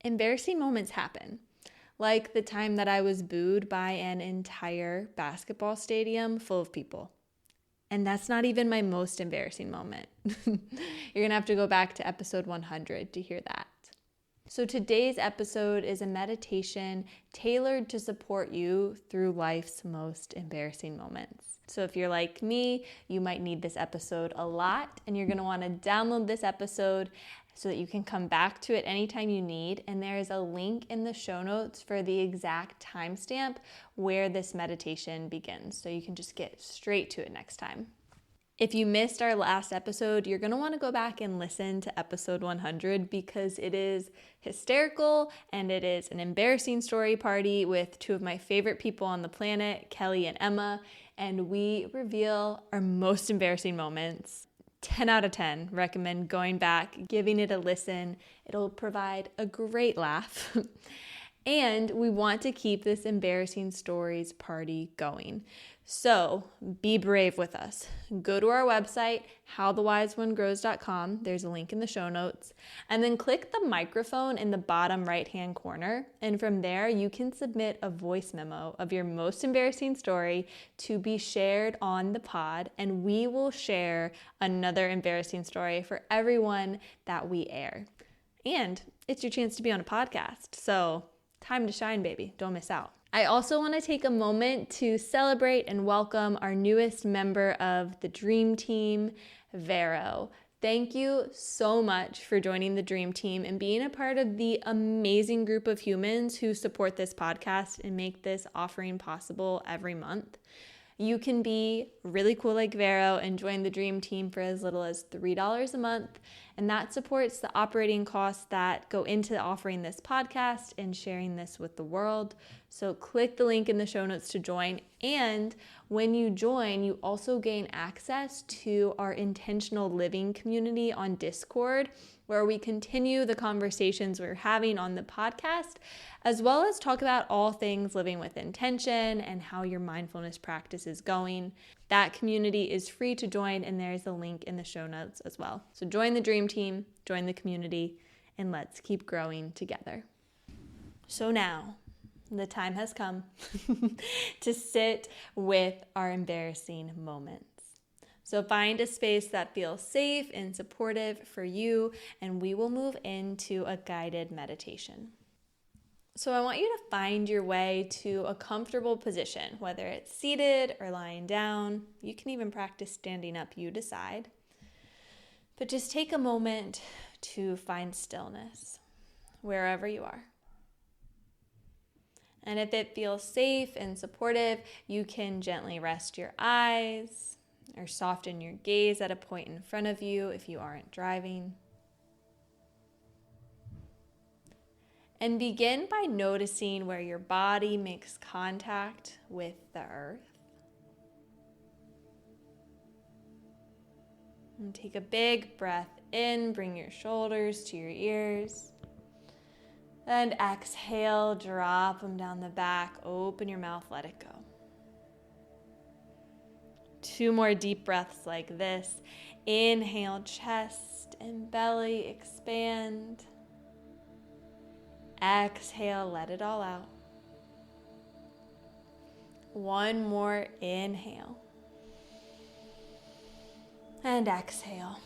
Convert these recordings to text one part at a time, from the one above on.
embarrassing moments happen. Like the time that I was booed by an entire basketball stadium full of people. And that's not even my most embarrassing moment. You're going to have to go back to episode 100 to hear that. So today's episode is a meditation tailored to support you through life's most embarrassing moments. So if you're like me, you might need this episode a lot, and you're going to want to download this episode so that you can come back to it anytime you need. And there is a link in the show notes for the exact timestamp where this meditation begins. So you can just get straight to it next time. If you missed our last episode, you're going to want to go back and listen to episode 100 because it is hysterical and it is an embarrassing story party with two of my favorite people on the planet, Kelly and Emma, and we reveal our most embarrassing moments. 10 out of 10. Recommend going back, giving it a listen. It'll provide a great laugh. And we want to keep this embarrassing stories party going. So be brave with us. Go to our website, howthewiseonegrows.com. There's a link in the show notes. And then click the microphone in the bottom right-hand corner. And from there, you can submit a voice memo of your most embarrassing story to be shared on the pod. And we will share another embarrassing story for everyone that we air. And it's your chance to be on a podcast. So time to shine, baby. Don't miss out. I also want to take a moment to celebrate and welcome our newest member of the Dream Team, Vero. Thank you so much for joining the Dream Team and being a part of the amazing group of humans who support this podcast and make this offering possible every month. You can be really cool like Vero and join the Dream Team for as little as $3 a month, and that supports the operating costs that go into offering this podcast and sharing this with the world. So click the link in the show notes to join, and when you join, you also gain access to our intentional living community on Discord, where we continue the conversations we're having on the podcast, as well as talk about all things living with intention and how your mindfulness practice is going. That community is free to join, and there's a link in the show notes as well. So join the Dream Team, join the community, and let's keep growing together. So now, the time has come to sit with our embarrassing moments. So find a space that feels safe and supportive for you, and we will move into a guided meditation. So I want you to find your way to a comfortable position, whether it's seated or lying down. You can even practice standing up, you decide. But just take a moment to find stillness wherever you are. And if it feels safe and supportive, you can gently rest your eyes or soften your gaze at a point in front of you if you aren't driving. And begin by noticing where your body makes contact with the earth. And take a big breath in, bring your shoulders to your ears. And exhale, drop them down the back, open your mouth, let it go. 2 more deep breaths like this. Inhale, chest and belly expand. Exhale, let it all out. 1 more inhale. And exhale.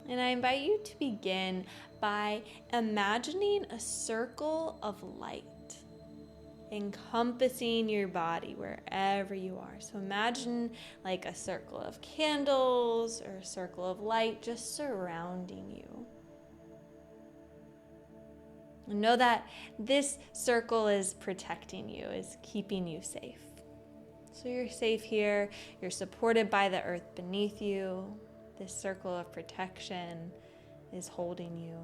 And I invite you to begin by imagining a circle of light encompassing your body wherever you are. So imagine like a circle of candles or a circle of light just surrounding you. And know that this circle is protecting you, is keeping you safe. So you're safe here. You're supported by the earth beneath you. This circle of protection is holding you.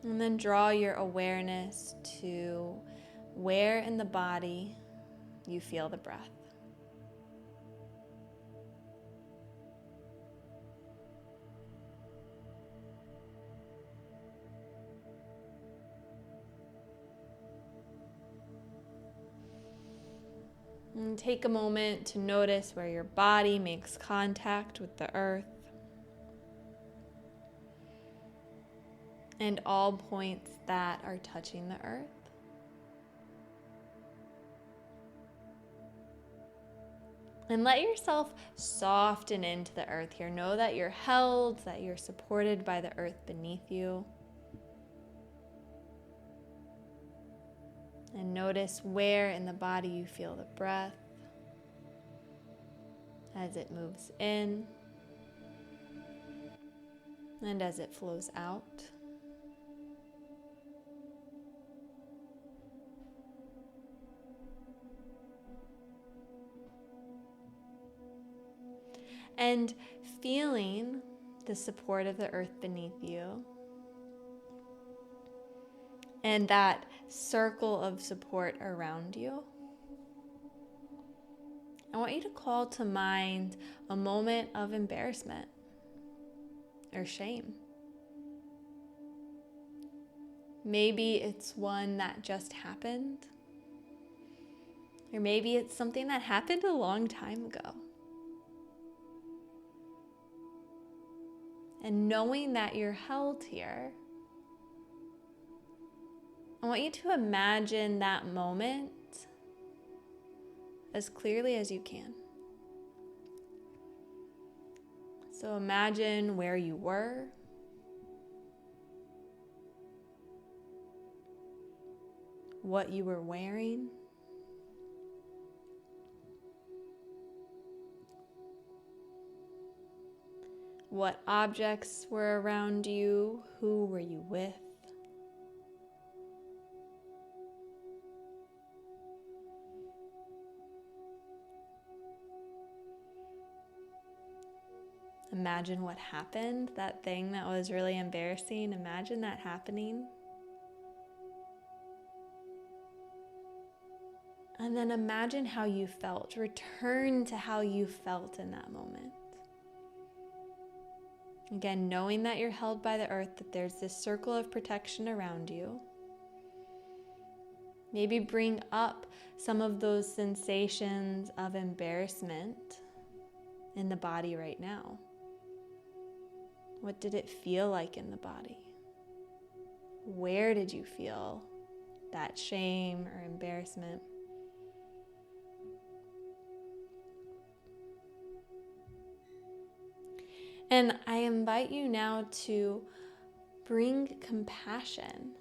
And then draw your awareness to where in the body you feel the breath. And And take a moment to notice where your body makes contact with the earth and all points that are touching the earth. And let yourself soften into the earth here. Know that you're held, that you're supported by the earth beneath you. And notice where in the body you feel the breath as it moves in and as it flows out. And feeling the support of the earth beneath you and that circle of support around you, I want you to call to mind a moment of embarrassment or shame. Maybe it's one that just happened, or maybe it's something that happened a long time ago. And knowing that you're held here, I want you to imagine that moment as clearly as you can. So imagine where you were, what you were wearing, what objects were around you, who were you with. Imagine what happened, that thing that was really embarrassing. Imagine that happening. And then imagine how you felt. Return to how you felt in that moment. Again, knowing that you're held by the earth, that there's this circle of protection around you. Maybe bring up some of those sensations of embarrassment in the body right now. What did it feel like in the body? Where did you feel that shame or embarrassment? And I invite you now to bring compassion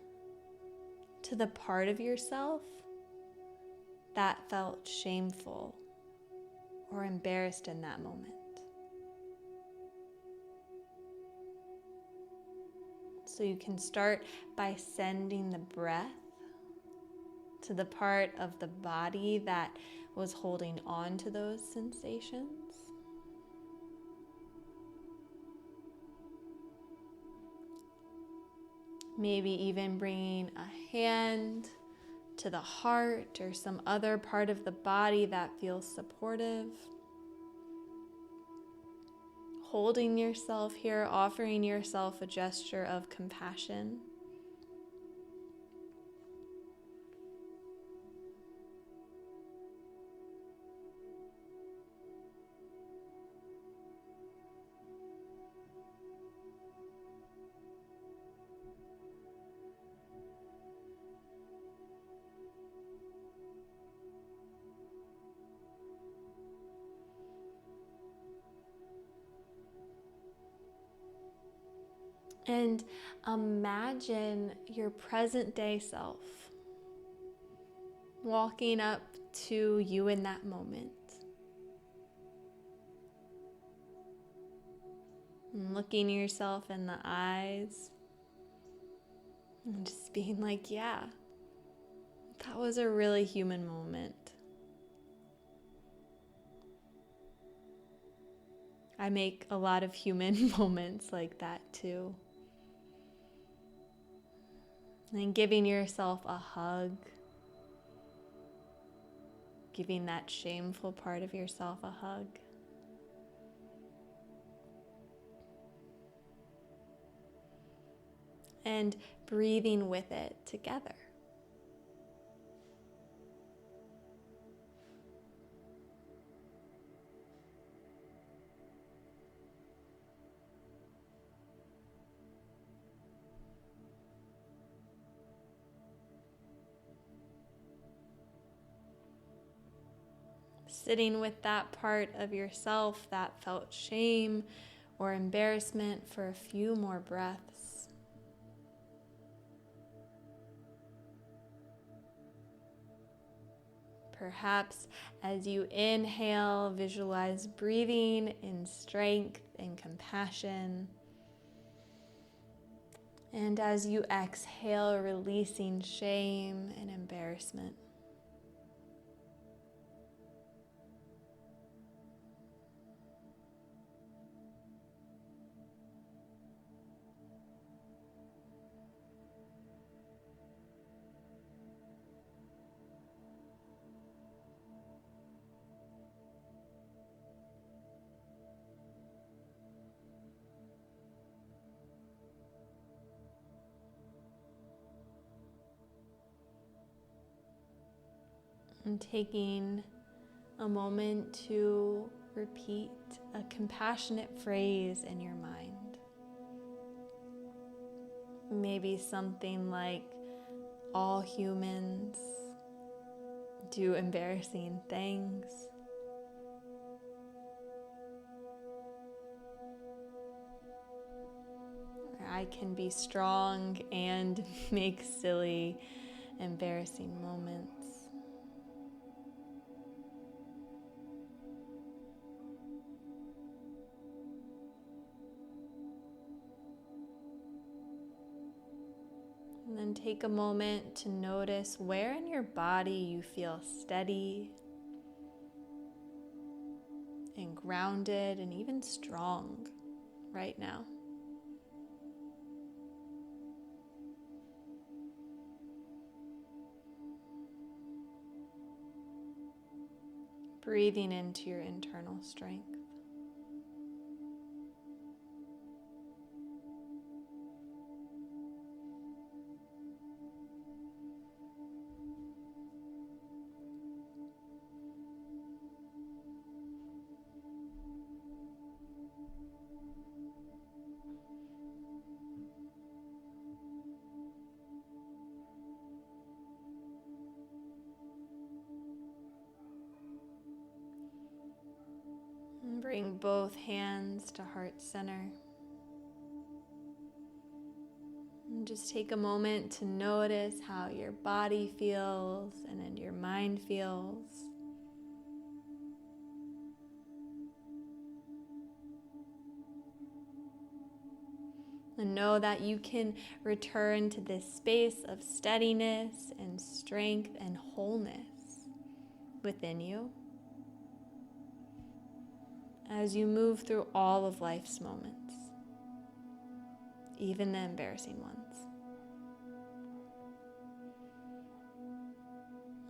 to the part of yourself that felt shameful or embarrassed in that moment. So you can start by sending the breath to the part of the body that was holding on to those sensations. Maybe even bringing a hand to the heart or some other part of the body that feels supportive. Holding yourself here, offering yourself a gesture of compassion. And imagine your present day self walking up to you in that moment. And looking yourself in the eyes and just being like, yeah, that was a really human moment. I make a lot of human moments like that too. And giving yourself a hug, giving that shameful part of yourself a hug. And breathing with it together. sitting with that part of yourself that felt shame or embarrassment for a few more breaths. Perhaps as you inhale, visualize breathing in strength and compassion. And as you exhale, releasing shame and embarrassment. And taking a moment to repeat a compassionate phrase in your mind. Maybe something like, all humans do embarrassing things. Or I can be strong and make silly, embarrassing moments. And then take a moment to notice where in your body you feel steady and grounded and even strong right now. Breathing into your internal strength. And bring both hands to heart center. And just take a moment to notice how your body feels and your mind feels. And know that you can return to this space of steadiness and strength and wholeness within you as you move through all of life's moments, even the embarrassing ones.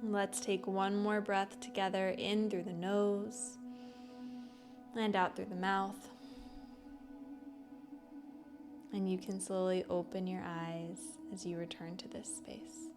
Let's take one more breath together, in through the nose and out through the mouth. And you can slowly open your eyes as you return to this space.